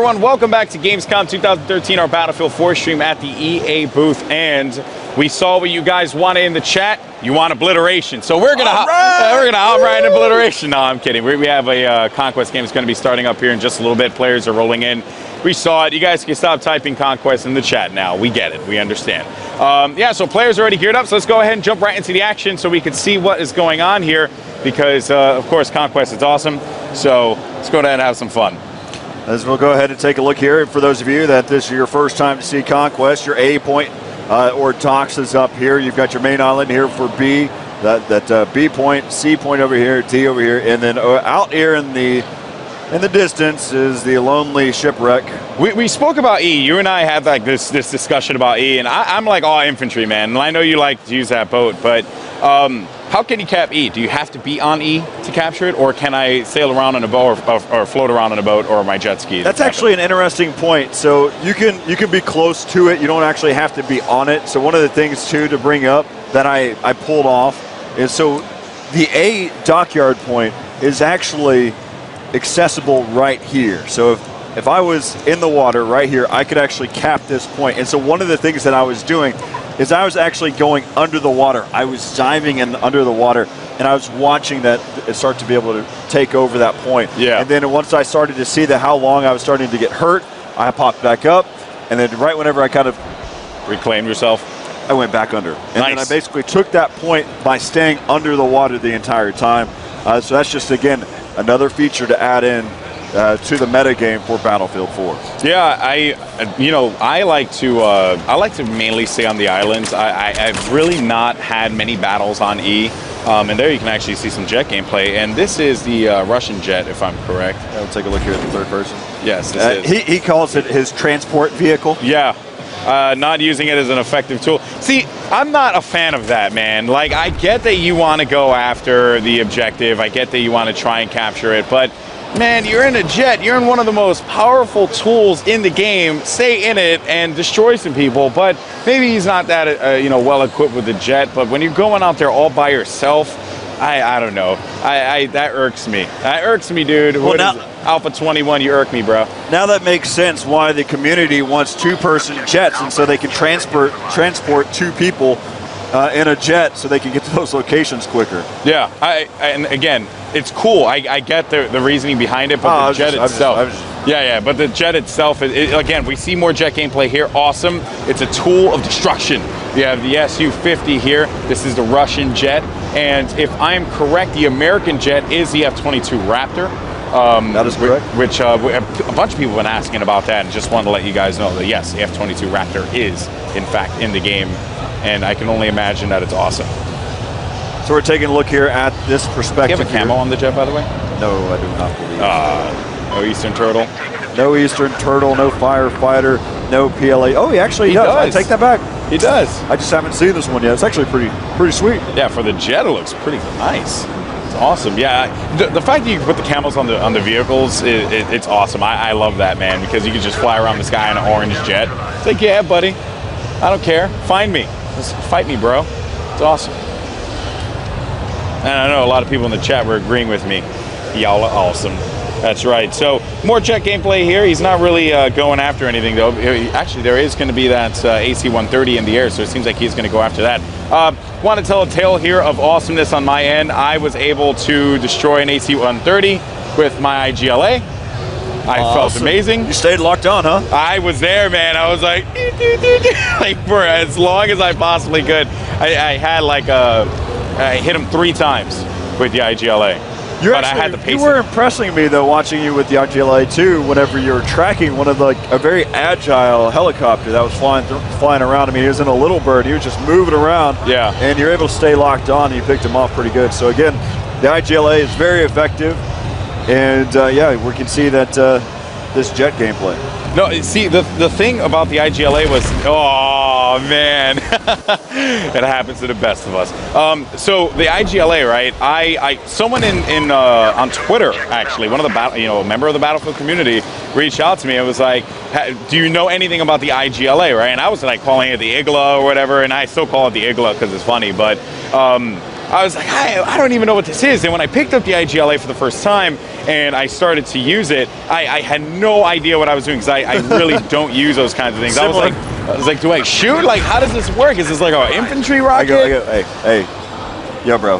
everyone, welcome back to Gamescom 2013, our Battlefield 4 stream at the EA booth, and we saw what you guys wanted in the chat. You want obliteration, so we're gonna hop right into obliteration. No, I'm kidding. We have a Conquest game that's going to be starting up here in just a little bit. Players are rolling in. We saw it. You guys can stop typing Conquest in the chat now. We get it. We understand. Yeah, so players are already geared up, so let's go ahead and jump right into the action so we can see what is going on here, because of course Conquest is awesome. So let's go ahead and have some fun. As we'll go ahead and take a look here, for those of you that this is your first time to see Conquest, your A point or docks is up here. You've got your main island here for B, that B point, C point over here, D over here, and then out here in the distance is the lonely shipwreck. We spoke about E. You and I had like this discussion about E, and I'm like all infantry, man. And I know you like to use that boat, but how can you cap E? Do you have to be on E to capture it, or can I sail around on a boat or float around on a boat or my jet ski? That's actually an interesting point. So you can be close to it. You don't actually have to be on it. So one of the things too to bring up that I pulled off is, so the A dockyard point is actually accessible right here. So if I was in the water right here, I could actually cap this point. And so one of the things that I was doing is I was actually going under the water. I was diving in under the water, and I was watching that start to be able to take over that point. Yeah. And then once I started to see that how long I was starting to get hurt, I popped back up, and then right whenever I kind of reclaimed yourself, I went back under. And nice. then I basically took that point by staying under the water the entire time. So that's just, again, another feature to add in to the meta game for Battlefield 4. Yeah, I like to mainly stay on the islands. I've really not had many battles on E, and there you can actually see some jet gameplay. And this is the Russian jet, if I'm correct. We'll take a look here at the third person. Yes, this is. He calls it his transport vehicle. Yeah. Not using it as an effective tool. See, I'm not a fan of that, man. Like, I get that you want to go after the objective. I get that you want to try and capture it, but man, you're in a jet. You're in one of the most powerful tools in the game. Stay in it and destroy some people. But maybe he's not that well equipped with the jet. But when you're going out there all by yourself, I don't know. That irks me. That irks me, dude. Well, now, Alpha 21, you irk me, bro. Now that makes sense why the community wants two-person jets, and so they can transport two people in a jet so they can get to those locations quicker. Yeah, and again, it's cool. I get the reasoning behind it, but the jet itself. Yeah, but the jet itself, again, we see more jet gameplay here. Awesome. It's a tool of destruction. You have the Su-50 here. This is the Russian jet. And if I'm correct, the American jet is the F-22 Raptor. That is correct. Which a bunch of people have been asking about that, and just wanted to let you guys know that yes, the F-22 Raptor is, in fact, in the game. And I can only imagine that it's awesome. So we're taking a look here at this perspective. Do you have a camo on the jet, by the way? No, I do not believe. No Eastern Turtle? No Eastern Turtle, no Firefighter, no PLA. Oh, he actually does. I take that back. He does. I just haven't seen this one yet. It's actually pretty sweet. Yeah, for the jet, it looks pretty nice. It's awesome. Yeah, the fact that you can put the camos on the vehicles, it's awesome. I love that, man, because you can just fly around the sky in an orange jet. It's like, yeah, buddy, I don't care. Find me. Just fight me, bro. It's awesome. And I know a lot of people in the chat were agreeing with me. Y'all are awesome. That's right. So more jet gameplay here. He's not really going after anything, though. Actually, there is going to be that AC-130 in the air, so it seems like he's going to go after that. Want to tell a tale here of awesomeness on my end. I was able to destroy an AC-130 with my IGLA. I felt amazing. You stayed locked on, huh? I was there, man. I was like, like for as long as I possibly could. I had like I hit him 3 times with the IGLA. I had to pace you were impressing me though, watching you with the IGLA too. Whenever you were tracking one of a very agile helicopter that was flying around. I mean, he was in a little bird. He was just moving around. Yeah. And you're able to stay locked on. And you picked him off pretty good. So again, the IGLA is very effective. And yeah, we can see that this jet gameplay. No, see, the thing about the IGLA was, oh man, it happens to the best of us. So the IGLA, right? Someone on Twitter, actually, one of the a member of the Battlefield community, reached out to me and was like, "Do you know anything about the IGLA?" Right? And I was like calling it the Igla or whatever, and I still call it the Igla because it's funny, but. I was like, I don't even know what this is. And when I picked up the IGLA for the first time and I started to use it, I had no idea what I was doing because I really don't use those kinds of things. I was like, do I shoot? Like, how does this work? Is this like an infantry rocket? I go, hey, yo, bro,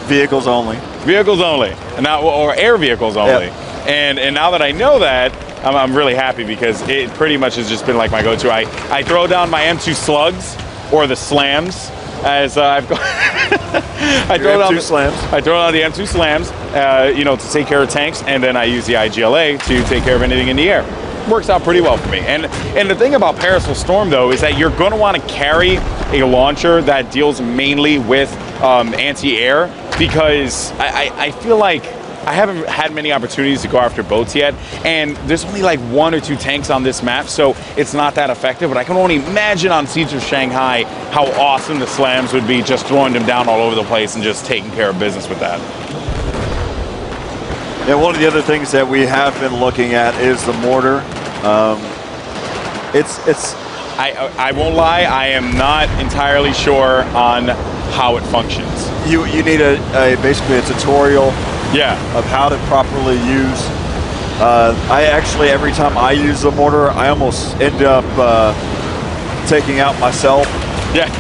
vehicles only. Vehicles only, and now, or air vehicles only. Yep. And now that I know that, I'm really happy because it pretty much has just been like my go-to. I throw down my M2 slugs or the slams as I've got. I throw down the M2 slams, you know, to take care of tanks, and then I use the IGLA to take care of anything in the air. Works out pretty well for me. And the thing about Paracel Storm though is that you're going to want to carry a launcher that deals mainly with anti-air, because I feel like I haven't had many opportunities to go after boats yet, and there's only like 1 or 2 tanks on this map, so it's not that effective. But I can only imagine on Siege of Shanghai how awesome the slams would be, just throwing them down all over the place and just taking care of business with that. Yeah, one of the other things that we have been looking at is the mortar. I won't lie, I am not entirely sure on how it functions. You need basically a tutorial. Yeah. Of how to properly use. I actually, every time I use the mortar, I almost end up taking out myself. Yeah.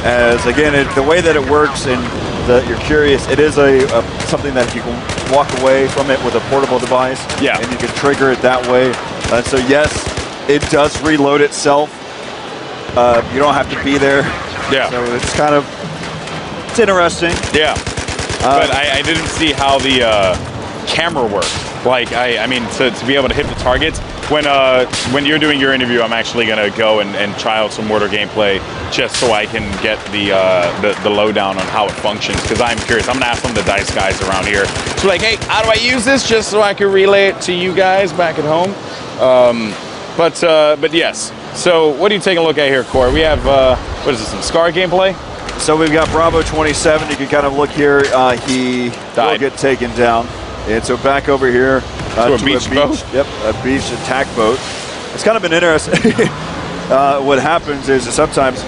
As again, the way that it works, and you're curious, it is something that you can walk away from it with a portable device. Yeah. And you can trigger it that way. So yes, it does reload itself. You don't have to be there. Yeah. So it's interesting. Yeah. But I didn't see how the camera worked. Like, I mean, to be able to hit the targets. When you're doing your interview, I'm actually going to go and try out some mortar gameplay just so I can get the lowdown on how it functions, because I'm curious. I'm going to ask some of the DICE guys around here. So like, hey, how do I use this, just so I can relay it to you guys back at home? But yes. So what are you taking a look at here, Corey? We have, what is this, some SCAR gameplay? So we've got Bravo 27. You can kind of look here. He will get taken down. And so back over here to a beach boat. Yep, a beach attack boat. It's kind of been interesting. What happens is sometimes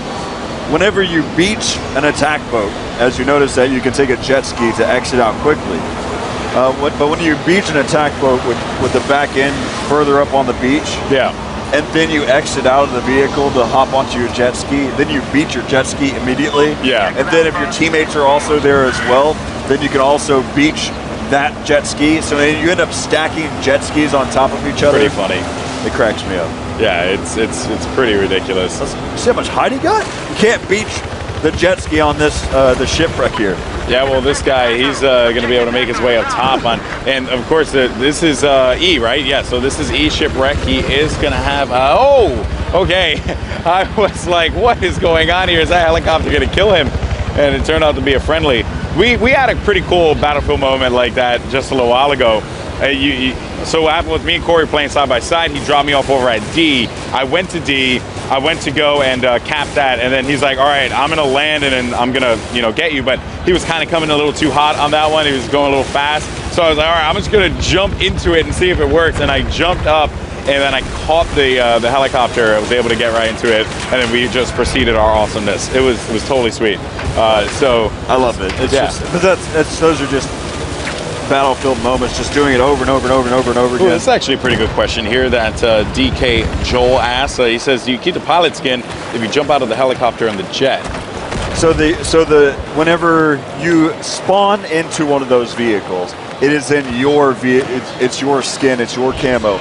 whenever you beach an attack boat, as you notice that you can take a jet ski to exit out quickly. But when you beach an attack boat with the back end further up on the beach, yeah, and then you exit out of the vehicle to hop onto your jet ski, then you beach your jet ski immediately. Yeah. And then if your teammates are also there as well, then you can also beach that jet ski. So then you end up stacking jet skis on top of each other. Pretty funny. It cracks me up. Yeah, it's pretty ridiculous. See how much height he got? You can't beach the jet ski on this the shipwreck here. Yeah, well, this guy, he's going to be able to make his way up top on, and of course, this is E, right? Yeah, so this is E shipwreck. He is going to have, oh, okay. I was like, what is going on here? Is that helicopter going to kill him? And it turned out to be a friendly. We had a pretty cool battlefield moment like that just a little while ago. So what happened with me and Corey playing side by side, he dropped me off over at D. I went to D. I went to go and cap that, and then he's like, all right, I'm gonna land and then I'm gonna, you know, get you. But he was kind of coming a little too hot on that one. He was going a little fast. So I was like, all right, I'm just gonna jump into it and see if it works. And I jumped up, and then I caught the helicopter. I was able to get right into it, and then we just proceeded our awesomeness. It was totally sweet. So I love it. It's just, but those are just battlefield moments, just doing it over and over and over and over and over again. Well, that's actually a pretty good question here that DK Joel asks. He says, do you keep the pilot skin if you jump out of the helicopter and the jet? So whenever you spawn into one of those vehicles, it is in your it's your skin, it's your camo.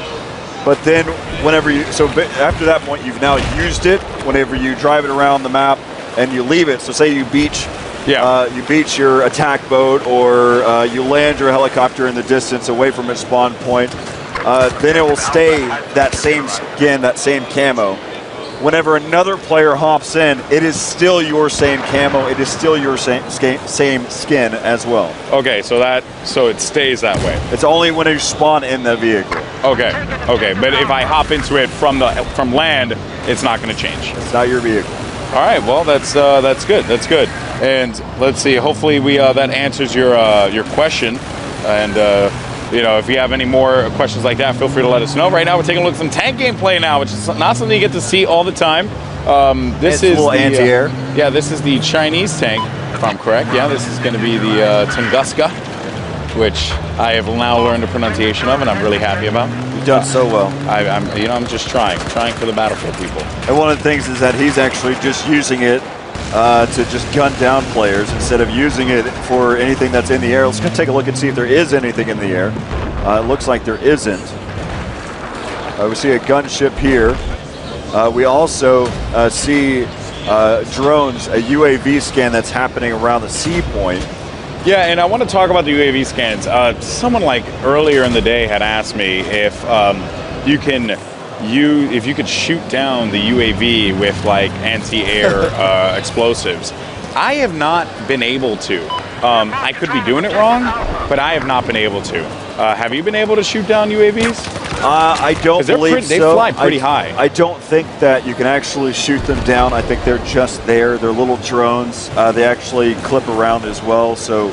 But then after that point, you've now used it. Whenever you drive it around the map and you leave it, so say you beach. Yeah. You beach your attack boat, or you land your helicopter in the distance away from its spawn point, then it will stay that same skin, that same camo. Whenever another player hops in, it is still your same camo, it is still your same skin as well. Okay, so it stays that way. It's only when you spawn in the vehicle. Okay, but if I hop into it from land, it's not going to change. It's not your vehicle. All right, well, that's good. That's good. And let's see. Hopefully, that answers your question. And you know, if you have any more questions like that, feel free to let us know. Right now, we're taking a look at some tank gameplay now, which is not something you get to see all the time. This is a little anti-air. Yeah, this is the Chinese tank, if I'm correct. Yeah, this is going to be the Tunguska, which I have now learned the pronunciation of, and I'm really happy about. You've done so well. I'm just trying for the battlefield, people. And one of the things is that he's actually just using it to just gun down players instead of using it for anything that's in the air. Let's go take a look and see if there is anything in the air. It looks like there isn't. We see a gunship here. We also see drones, a UAV scan that's happening around the sea point. Yeah, and I want to talk about the UAV scans. Someone like earlier in the day had asked me if if you could shoot down the UAV with like anti-air explosives. I have not been able to. I could be doing it wrong, but I have not been able to. Have you been able to shoot down UAVs? I don't believe so. They fly pretty high. I don't think that you can actually shoot them down. I think they're just there. They're little drones. They actually clip around as well, so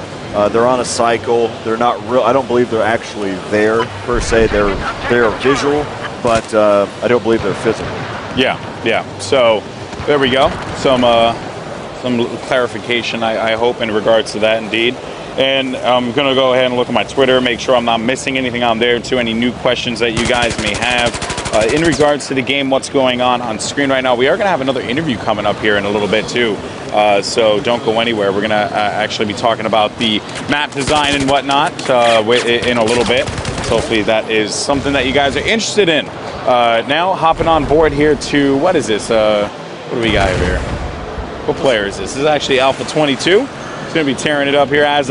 they're on a cycle. They're not real. I don't believe they're actually there per se. They're visual, but I don't believe they're physical. Yeah. So there we go. Some clarification, I hope, in regards to that, indeed. And I'm going to go ahead and look at my Twitter, make sure I'm not missing anything on there, too, any new questions that you guys may have. In regards to the game, what's going on screen right now, we are going to have another interview coming up here in a little bit, too. So don't go anywhere. We're going to actually be talking about the map design and whatnot in a little bit. So hopefully that is something that you guys are interested in. Now, hopping on board here to, what is this? What do we got here? What player is this? This is actually Alpha 22. He's going to be tearing it up here as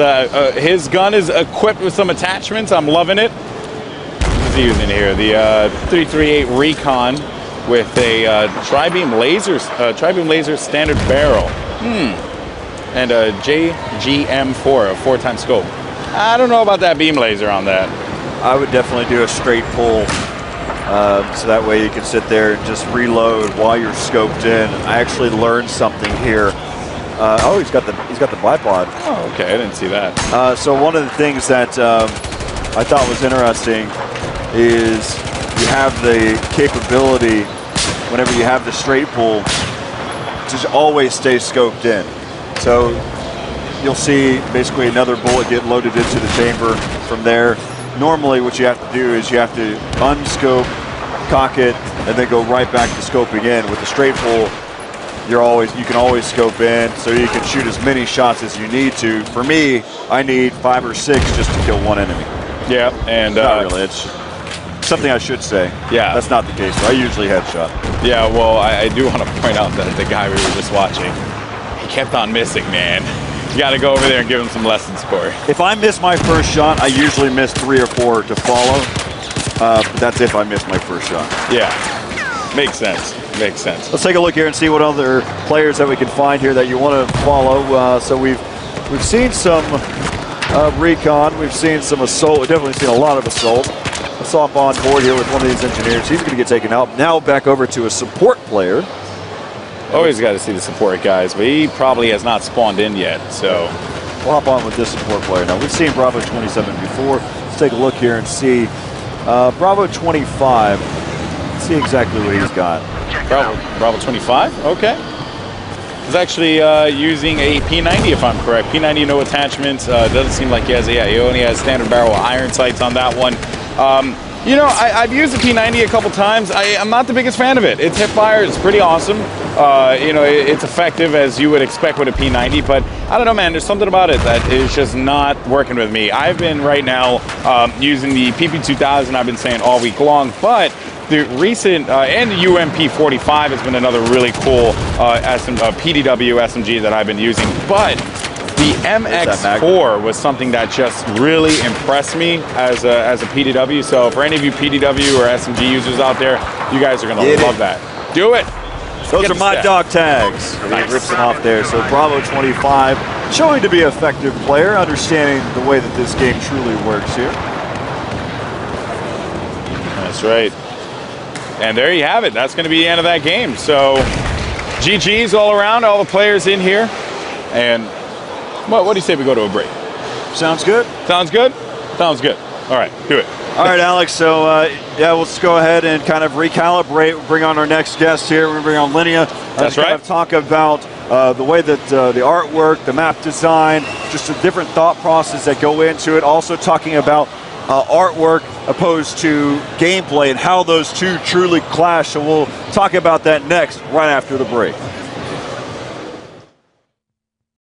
his gun is equipped with some attachments. I'm loving it. What's he using here? The 338 Recon with a tri-beam laser standard barrel. And a JGM4, a 4x scope. I don't know about that beam laser on that. I would definitely do a straight pull, so that way you can sit there and just reload while you're scoped in. I actually learned something here. Oh, he's got the bipod. Oh, okay, I didn't see that. So one of the things that I thought was interesting is you have the capability, whenever you have the straight pull, to always stay scoped in. So you'll see basically another bullet get loaded into the chamber from there. Normally what you have to do is you have to unscope, cock it, and then go right back to scoping in. With the straight pull, you can always scope in, so you can shoot as many shots as you need to. For me, I need 5 or 6 just to kill one enemy. Yeah, and not really. It's something I should say. Yeah, that's not the case. I usually headshot. Yeah, well, I do want to point out that the guy we were just watching, he kept on missing, man. You got to go over there and give him some lessons, Corey. If I miss my first shot, I usually miss 3 or 4 to follow. But that's if I miss my first shot. Yeah, makes sense. Makes sense. Let's take a look here and see what other players that we can find here that you want to follow. So we've seen some recon, we've seen some assault. We've definitely seen a lot of assault. Let's hop on board here with one of these engineers. He's going to get taken out. Now back over to a support player. Always got to see the support guys, but he probably has not spawned in yet. So we'll hop on with this support player. Now we've seen Bravo 27 before. Let's take a look here and see Bravo 25. Let's see exactly what he's got. Bravo 25, okay. He's actually using a P90 if I'm correct. P90, no attachments. Doesn't seem like he has, he only has standard barrel iron sights on that one. You know, I've used the P90 a couple times. I'm not the biggest fan of it. Its hip fire is pretty awesome. You know, it's effective as you would expect with a P90, but I don't know, man, there's something about it that is just not working with me. I've been right now using the PP2000, I've been saying all week long, but the recent, and the UMP45 has been another really cool PDW SMG that I've been using, but the MX4 was something that just really impressed me as a PDW. So for any of you PDW or SMG users out there, you guys are going to love that. Do it. Those are my dog tags. Nice. He rips them off there. So Bravo 25, showing to be an effective player, understanding the way that this game truly works here. That's right. And there you have it. That's going to be the end of that game. So GG's all around, all the players in here. And what do you say we go to a break? Sounds good. Sounds good? Sounds good. All right, do it. All right, Alex. So yeah, let's go ahead and kind of recalibrate. We'll bring on our next guest here. We're going to bring on Linnea. That's right. Kind of talk about the way that the artwork, the map design, just the different thought process that go into it. Also talking about artwork opposed to gameplay and how those two truly clash. So we'll talk about that next, right after the break.